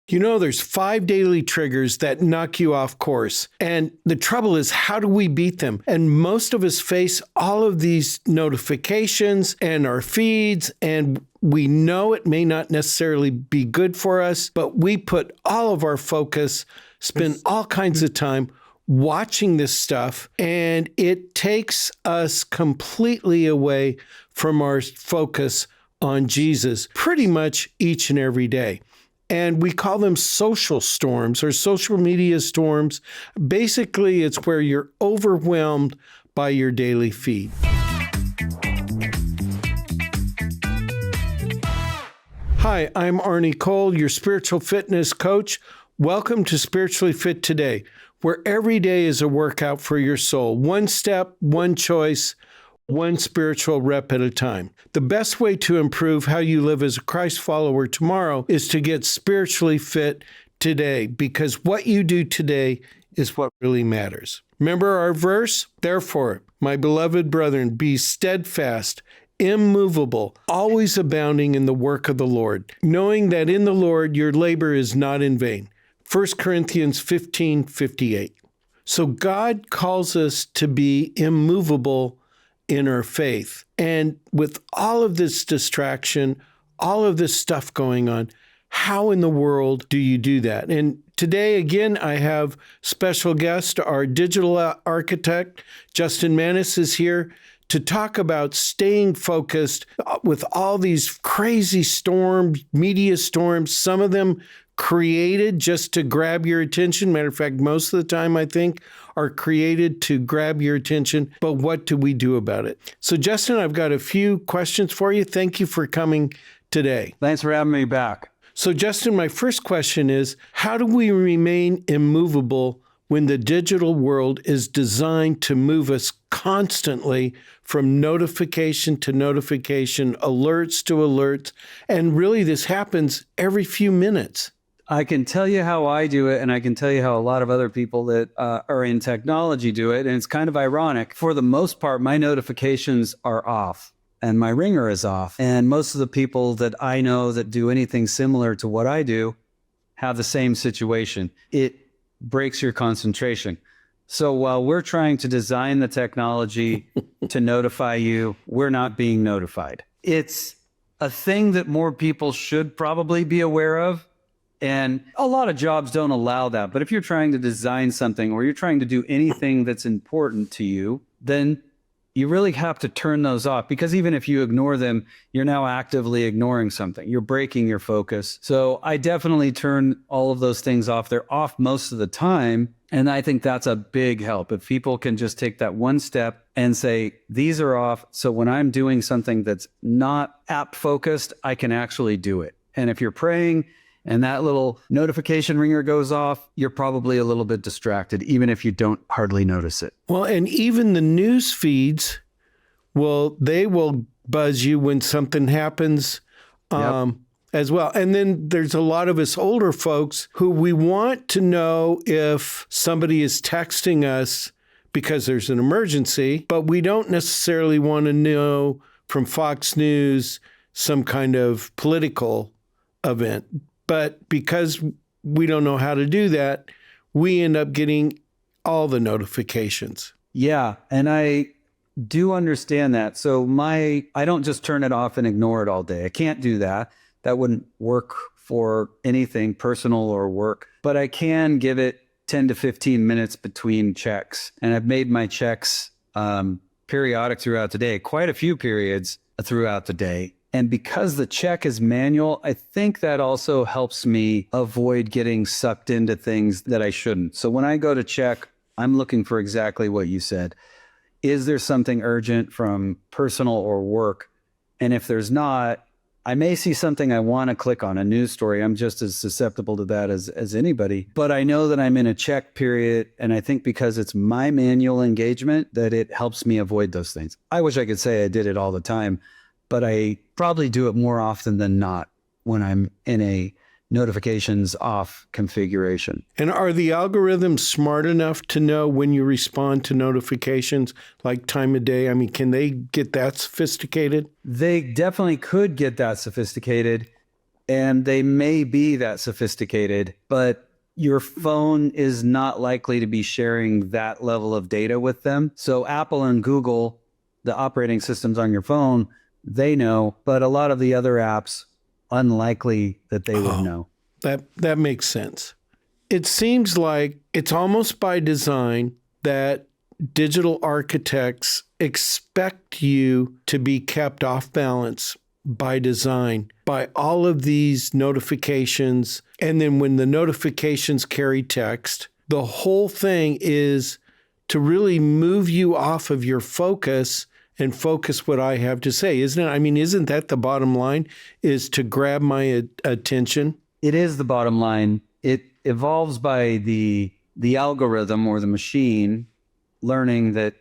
You know, there's 5 daily triggers that knock you off course. And the trouble is, how do we beat them? And most of us face all of these notifications and our feeds, and we know it may not necessarily be good for us, but we put all of our focus, spend all kinds of time watching this stuff, and it takes us completely away from our focus on Jesus pretty much each and every day. And we call them social storms or social media storms. Basically, it's where you're overwhelmed by your daily feed. Hi, I'm Arnie Cole, your spiritual fitness coach. Welcome to Spiritually Fit Today, where every day is a workout for your soul. One step, one choice, one spiritual rep at a time. The best way to improve how you live as a Christ follower tomorrow is to get spiritually fit today, because what you do today is what really matters. Remember our verse? Therefore, my beloved brethren, be steadfast, immovable, always abounding in the work of the Lord, knowing that in the Lord your labor is not in vain. 1 Corinthians 15:58. So God calls us to be immovable in our faith. And with all of this distraction, all of this stuff going on, how in the world do you do that? And today, again, I have special guest, our digital architect, Justin Manis, is here to talk about staying focused with all these crazy storms, media storms, some of them created just to grab your attention. Matter of fact, most of the time, I think, are created to grab your attention. But what do we do about it? So, Justin, I've got a few questions for you. Thank you for coming today. Thanks for having me back. So, Justin, my first question is, how do we remain immovable when the digital world is designed to move us constantly from notification to notification, alerts to alerts, and really this happens every few minutes? I can tell you how I do it, and I can tell you how a lot of other people that are in technology do it, and it's kind of ironic. For the most part, my notifications are off, and my ringer is off, and most of the people that I know that do anything similar to what I do have the same situation. It breaks your concentration. So while we're trying to design the technology to notify you, we're not being notified. It's a thing that more people should probably be aware of. And a lot of jobs don't allow that. But if you're trying to design something or you're trying to do anything that's important to you, then you really have to turn those off, because even if you ignore them, you're now actively ignoring something. You're breaking your focus. So I definitely turn all of those things off. They're off most of the time. And I think that's a big help. If people can just take that one step and say, these are off. So when I'm doing something that's not app focused, I can actually do it. And if you're praying and that little notification ringer goes off, you're probably a little bit distracted, even if you don't hardly notice it. Well, and even the news feeds, they will buzz you when something happens as well. And then there's a lot of us older folks who we want to know if somebody is texting us because there's an emergency, but we don't necessarily want to know from Fox News some kind of political event. But because we don't know how to do that, we end up getting all the notifications. Yeah, and I do understand that. So I don't just turn it off and ignore it all day. I can't do that. That wouldn't work for anything personal or work. But I can give it 10 to 15 minutes between checks. And I've made my checks periodic throughout the day, quite a few periods throughout the day. And because the check is manual, I think that also helps me avoid getting sucked into things that I shouldn't. So when I go to check, I'm looking for exactly what you said. Is there something urgent from personal or work? And if there's not, I may see something I want to click on, a news story. I'm just as susceptible to that as anybody. But I know that I'm in a check period, and I think because it's my manual engagement that it helps me avoid those things. I wish I could say I did it all the time, but I probably do it more often than not when I'm in a notifications off configuration. And are the algorithms smart enough to know when you respond to notifications, like time of day? I mean, can they get that sophisticated? They definitely could get that sophisticated. and they may be that sophisticated, but your phone is not likely to be sharing that level of data with them. So Apple and Google, the operating systems on your phone, they know, but a lot of the other apps, unlikely that they would know. That makes sense. It seems like it's almost by design that digital architects expect you to be kept off balance by design, by all of these notifications. And then when the notifications carry text, the whole thing is to really move you off of your focus and focus what I have to say, isn't it? I mean, isn't that the bottom line, is to grab my attention? It is the bottom line. It evolves by the algorithm or the machine learning that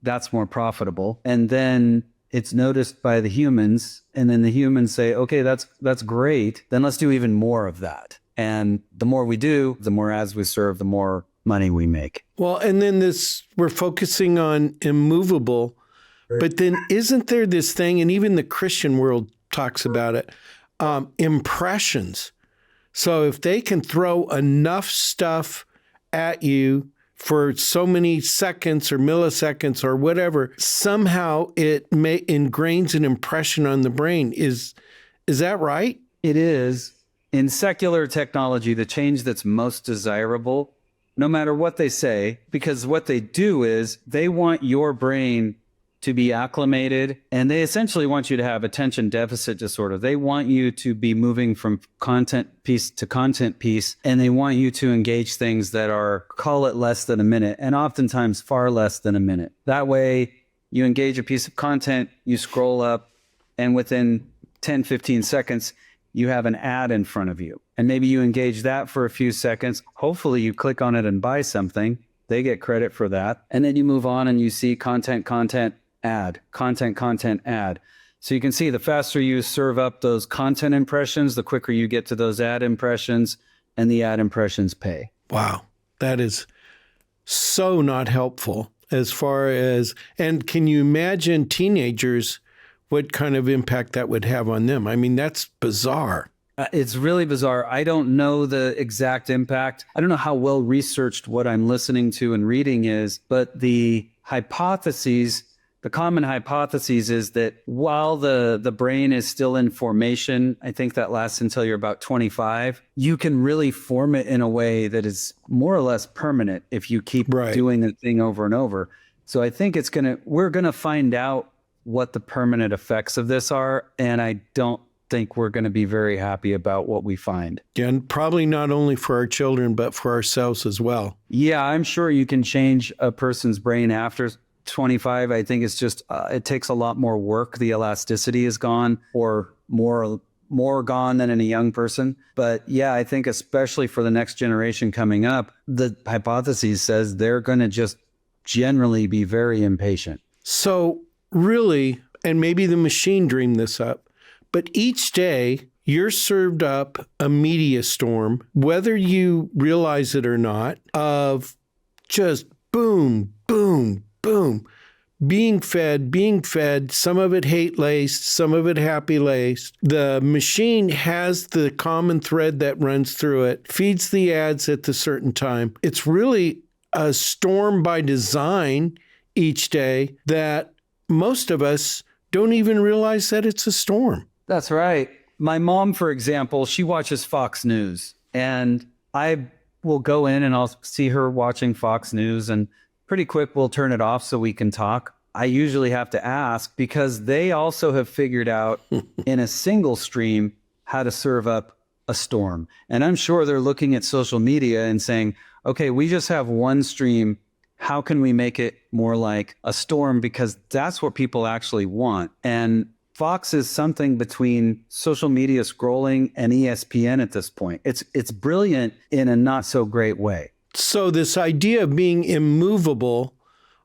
that's more profitable. And then it's noticed by the humans, and then the humans say, okay, that's great. Then let's do even more of that. And the more we do, the more ads we serve, the more money we make. Well, and then we're focusing on immovable, but then isn't there this thing, and even the Christian world talks about it, impressions. So if they can throw enough stuff at you for so many seconds or milliseconds or whatever, somehow it ingrains an impression on the brain. Is that right? It is. In secular technology, the change that's most desirable, no matter what they say, because what they do is they want your brain to be acclimated, and they essentially want you to have attention deficit disorder. They want you to be moving from content piece to content piece, and they want you to engage things that are, call it less than a minute, and oftentimes far less than a minute. That way, you engage a piece of content, you scroll up, and within 10, 15 seconds, you have an ad in front of you. And maybe you engage that for a few seconds. Hopefully, you click on it and buy something. They get credit for that. And then you move on and you see content, ad, content, ad. So you can see the faster you serve up those content impressions, the quicker you get to those ad impressions, and the ad impressions pay. Wow. That is so not helpful as far as, and can you imagine teenagers, what kind of impact that would have on them? I mean, that's bizarre. It's really bizarre. I don't know the exact impact. I don't know how well researched what I'm listening to and reading is, but the common hypothesis is that while the brain is still in formation, I think that lasts until you're about 25, you can really form it in a way that is more or less permanent if you keep doing the thing over and over. So I think we're going to find out what the permanent effects of this are, and I don't think we're going to be very happy about what we find. Yeah, and probably not only for our children, but for ourselves as well. Yeah, I'm sure you can change a person's brain after 25. I think it's just, it takes a lot more work. The elasticity is gone, or more gone than in a young person. But yeah, I think especially for the next generation coming up, the hypothesis says they're going to just generally be very impatient. So really, and maybe the machine dreamed this up, but each day you're served up a media storm, whether you realize it or not, of just boom, boom, boom, being fed, some of it hate-laced, some of it happy-laced. The machine has the common thread that runs through it, feeds the ads at the certain time. It's really a storm by design each day that most of us don't even realize that it's a storm. That's right. My mom, for example, she watches Fox News, and I will go in and I'll see her watching Fox News, and pretty quick we'll turn it off so we can talk. I usually have to ask because they also have figured out in a single stream how to serve up a storm. And I'm sure they're looking at social media and saying, okay, we just have one stream. How can we make it more like a storm? Because that's what people actually want. And Fox is something between social media scrolling and ESPN at this point. It's brilliant in a not so great way. So this idea of being immovable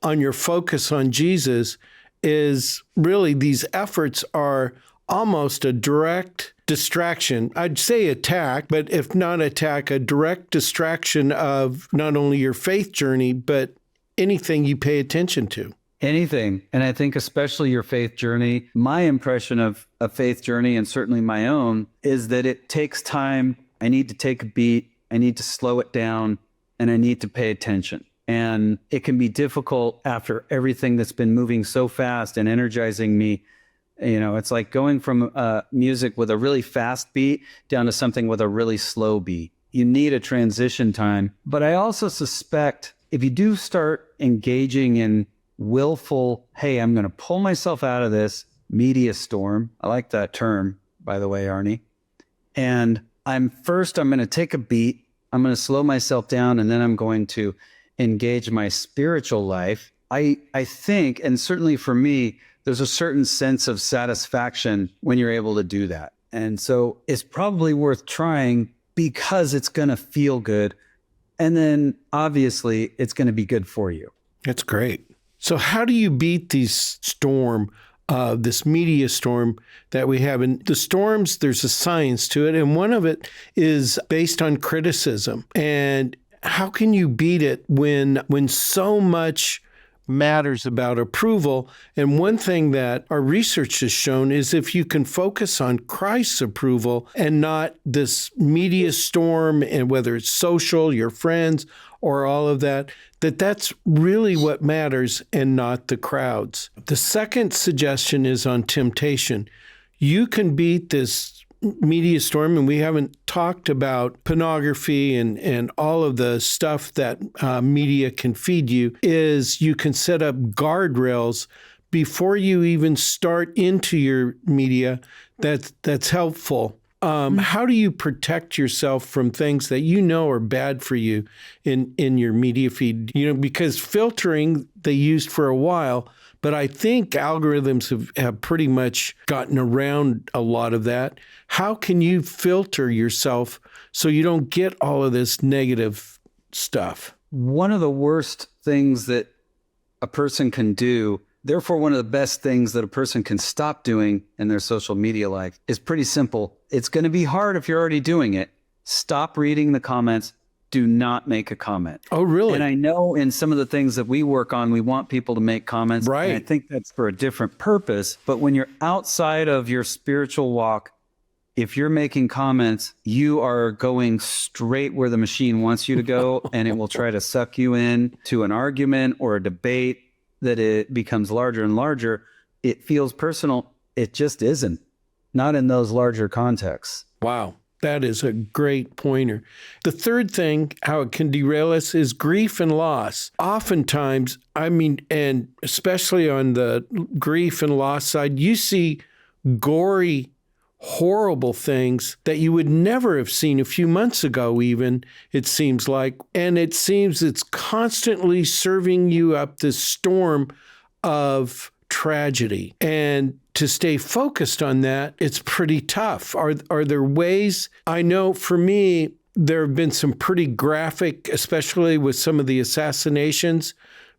on your focus on Jesus is really, these efforts are almost a direct distraction. I'd say attack, but if not attack, a direct distraction of not only your faith journey, but anything you pay attention to. Anything. And I think especially your faith journey, my impression of a faith journey, and certainly my own, is that it takes time. I need to take a beat. I need to slow it down, and I need to pay attention. And it can be difficult after everything that's been moving so fast and energizing me. You know, it's like going from music with a really fast beat down to something with a really slow beat. You need a transition time. But I also suspect if you do start engaging in willful, hey, I'm going to pull myself out of this media storm. I like that term, by the way, Arnie. And I'm going to take a beat. I'm going to slow myself down, and then I'm going to engage my spiritual life. I think, and certainly for me, there's a certain sense of satisfaction when you're able to do that. And so it's probably worth trying because it's going to feel good. And then obviously it's going to be good for you. That's great. So how do you beat this media storm that we have? And the storms, there's a science to it. And one of it is based on criticism. And how can you beat it when so much matters about approval? And one thing that our research has shown is if you can focus on Christ's approval and not this media storm, and whether it's social, your friends, or all of that, that's really what matters and not the crowds. The second suggestion is on temptation. You can beat this media storm, and we haven't talked about pornography and all of the stuff that media can feed you, is you can set up guardrails before you even start into your media. That's helpful. How do you protect yourself from things that you know are bad for you in your media feed? You know, because filtering they used for a while, but I think algorithms have pretty much gotten around a lot of that. How can you filter yourself so you don't get all of this negative stuff? One of the worst things that a person can do, therefore one of the best things that a person can stop doing in their social media life, is pretty simple. It's going to be hard if you're already doing it. Stop reading the comments. Do not make a comment. Oh, really? And I know in some of the things that we work on, we want people to make comments. Right. And I think that's for a different purpose. But when you're outside of your spiritual walk, if you're making comments, you are going straight where the machine wants you to go, and it will try to suck you in to an argument or a debate that it becomes larger and larger. It feels personal. It just isn't. Not in those larger contexts. Wow. That is a great pointer. The third thing, how it can derail us, is grief and loss. Oftentimes, and especially on the grief and loss side, you see gory, horrible things that you would never have seen a few months ago, even, it seems like. And it seems it's constantly serving you up this storm of tragedy. And to stay focused on that, it's pretty tough. Are there ways? I know for me, there have been some pretty graphic, especially with some of the assassinations,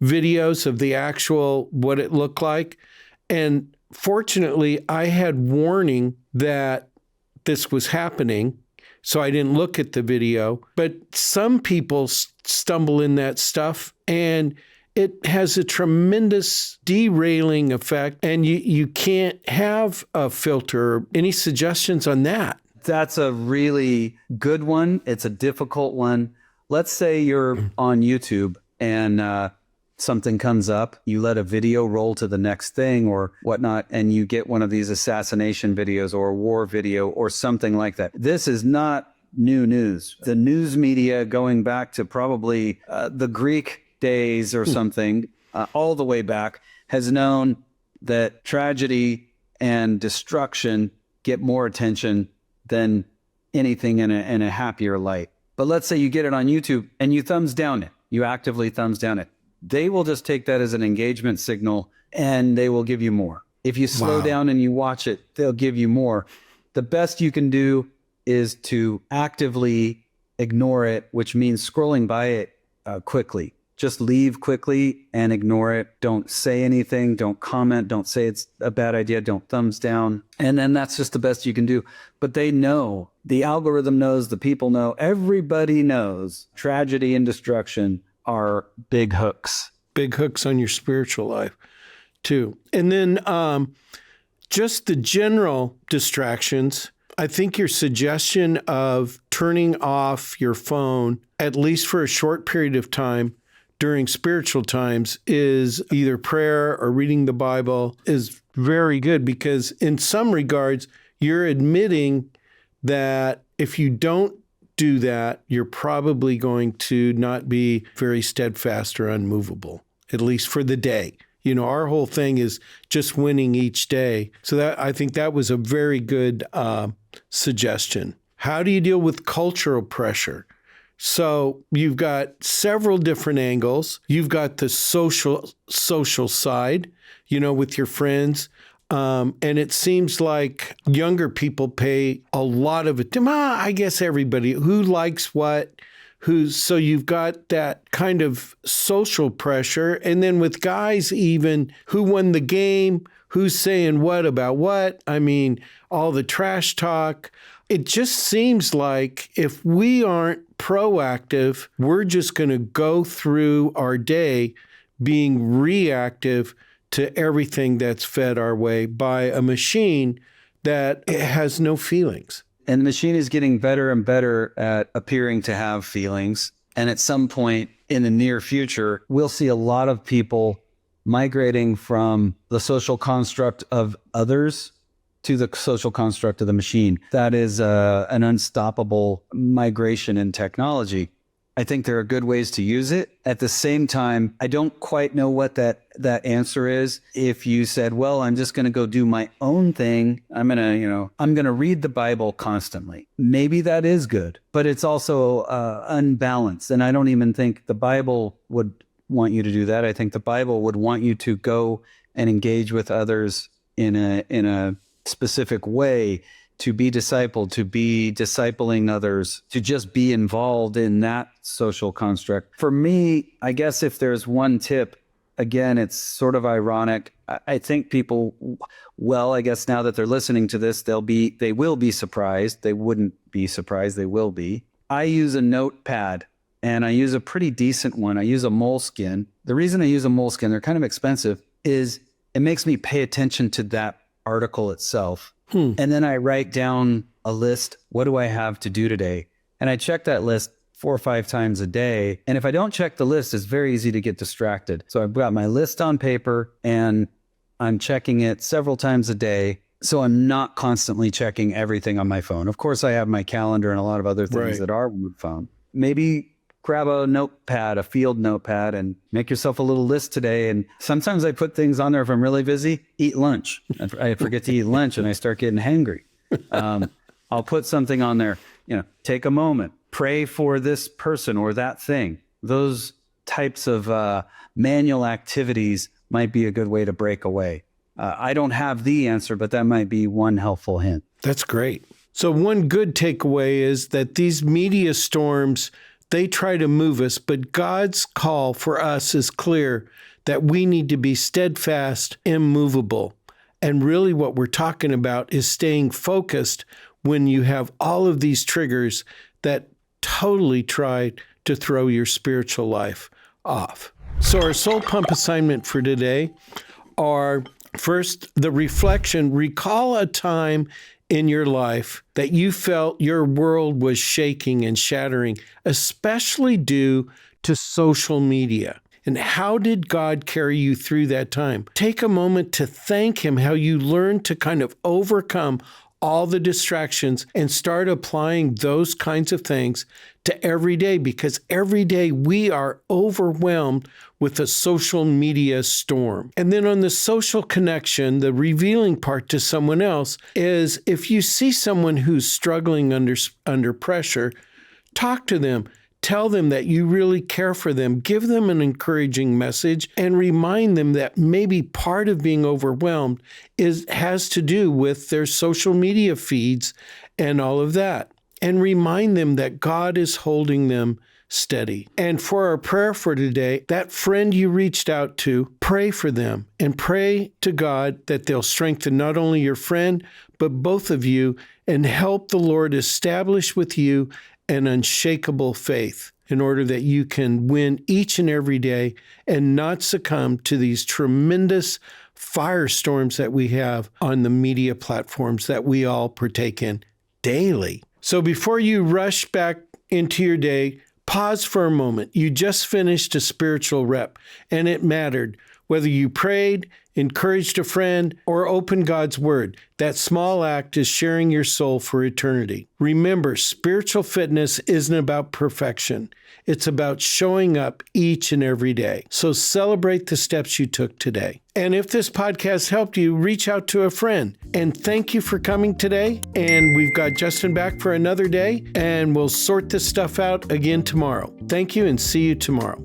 videos of the actual, what it looked like. And fortunately, I had warning that this was happening, so I didn't look at the video. But some people stumble in that stuff, and it has a tremendous derailing effect, and you can't have a filter. Any suggestions on that? That's a really good one. It's a difficult one. Let's say you're on YouTube and something comes up. You let a video roll to the next thing or whatnot, and you get one of these assassination videos or a war video or something like that. This is not new news. The news media, going back to probably the Greek days or something, all the way back, has known that tragedy and destruction get more attention than anything in a happier light. But let's say you get it on YouTube and you thumbs down it. You actively thumbs down it. They will just take that as an engagement signal and they will give you more. If you slow down and you watch it, they'll give you more. The best you can do is to actively ignore it, which means scrolling by it quickly. Just leave quickly and ignore it. Don't say anything. Don't comment. Don't say it's a bad idea. Don't thumbs down. And then that's just the best you can do. But they know. The algorithm knows. The people know. Everybody knows tragedy and destruction are big hooks. big hooks on your spiritual life too. And then just the general distractions. I think your suggestion of turning off your phone, at least for a short period of time during spiritual times, is either prayer or reading the Bible, is very good, because in some regards, you're admitting that if you don't do that, you're probably going to not be very steadfast or unmovable, at least for the day. You know, our whole thing is just winning each day. So that, I think that was a very good suggestion. How do you deal with cultural pressure? So you've got several different angles. You've got the social side, you know, with your friends. And it seems like younger people pay a lot of it. I guess everybody who likes what, so you've got that kind of social pressure. And then with guys, even who won the game, who's saying what about what? I mean, all the trash talk. It just seems like if we aren't proactive, we're just going to go through our day being reactive to everything that's fed our way by a machine that has no feelings. And the machine is getting better and better at appearing to have feelings. And at some point in the near future, we'll see a lot of people migrating from the social construct of others to the social construct of the machine. That is an unstoppable migration in technology. I think there are good ways to use it. At the same time, I don't quite know what that answer is. If you said, well, I'm just going to go do my own thing. I'm going to read the Bible constantly. Maybe that is good, but it's also unbalanced. And I don't even think the Bible would want you to do that. I think the Bible would want you to go and engage with others in a specific way, to be discipled, to be discipling others, to just be involved in that social construct. For me, I guess if there's one tip, again, it's sort of ironic. I think people, well, I guess now that they're listening to this, they will be surprised. They wouldn't be surprised. They will be. I use a notepad, and I use a pretty decent one. I use a Moleskine. The reason I use a Moleskine, they're kind of expensive, is it makes me pay attention to that article itself. And then I write down a list. What do I have to do today? And I check that list 4 or 5 times a day. And if I don't check the list, it's very easy to get distracted. So I've got my list on paper and I'm checking it several times a day. So I'm not constantly checking everything on my phone. Of course, I have my calendar and a lot of other things that are on the phone. Maybe grab a notepad, a field notepad, and make yourself a little list today. And sometimes I put things on there if I'm really busy. Eat lunch. I forget to eat lunch and I start getting hangry. I'll put something on there, take a moment, pray for this person or that thing. Those types of manual activities might be a good way to break away. I don't have the answer, but that might be one helpful hint. That's great. So one good takeaway is that these media storms, they try to move us, but God's call for us is clear, that we need to be steadfast, immovable. And really what we're talking about is staying focused when you have all of these triggers that totally try to throw your spiritual life off. So our soul pump assignment for today are, first, the reflection. Recall a time in your life that you felt your world was shaking and shattering, especially due to social media. And how did God carry you through that time? Take a moment to thank Him, how you learned to kind of overcome all the distractions and start applying those kinds of things to every day, because every day we are overwhelmed with a social media storm. And then on the social connection, the revealing part to someone else is, if you see someone who's struggling under pressure, talk to them. Tell them that you really care for them. Give them an encouraging message and remind them that maybe part of being overwhelmed has to do with their social media feeds and all of that. And remind them that God is holding them steady. And for our prayer for today, that friend you reached out to, pray for them and pray to God that they'll strengthen not only your friend, but both of you, and help the Lord establish with you an unshakable faith. in order that you can win each and every day and not succumb to these tremendous firestorms that we have on the media platforms that we all partake in daily. So before you rush back into your day, pause for a moment. You just finished a spiritual rep, and it mattered. Whether you prayed, encouraged a friend, or opened God's Word, that small act is sharing your soul for eternity. Remember, spiritual fitness isn't about perfection. It's about showing up each and every day. So celebrate the steps you took today. And if this podcast helped you, reach out to a friend. And thank you for coming today. And we've got Justin back for another day, and we'll sort this stuff out again tomorrow. Thank you, and see you tomorrow.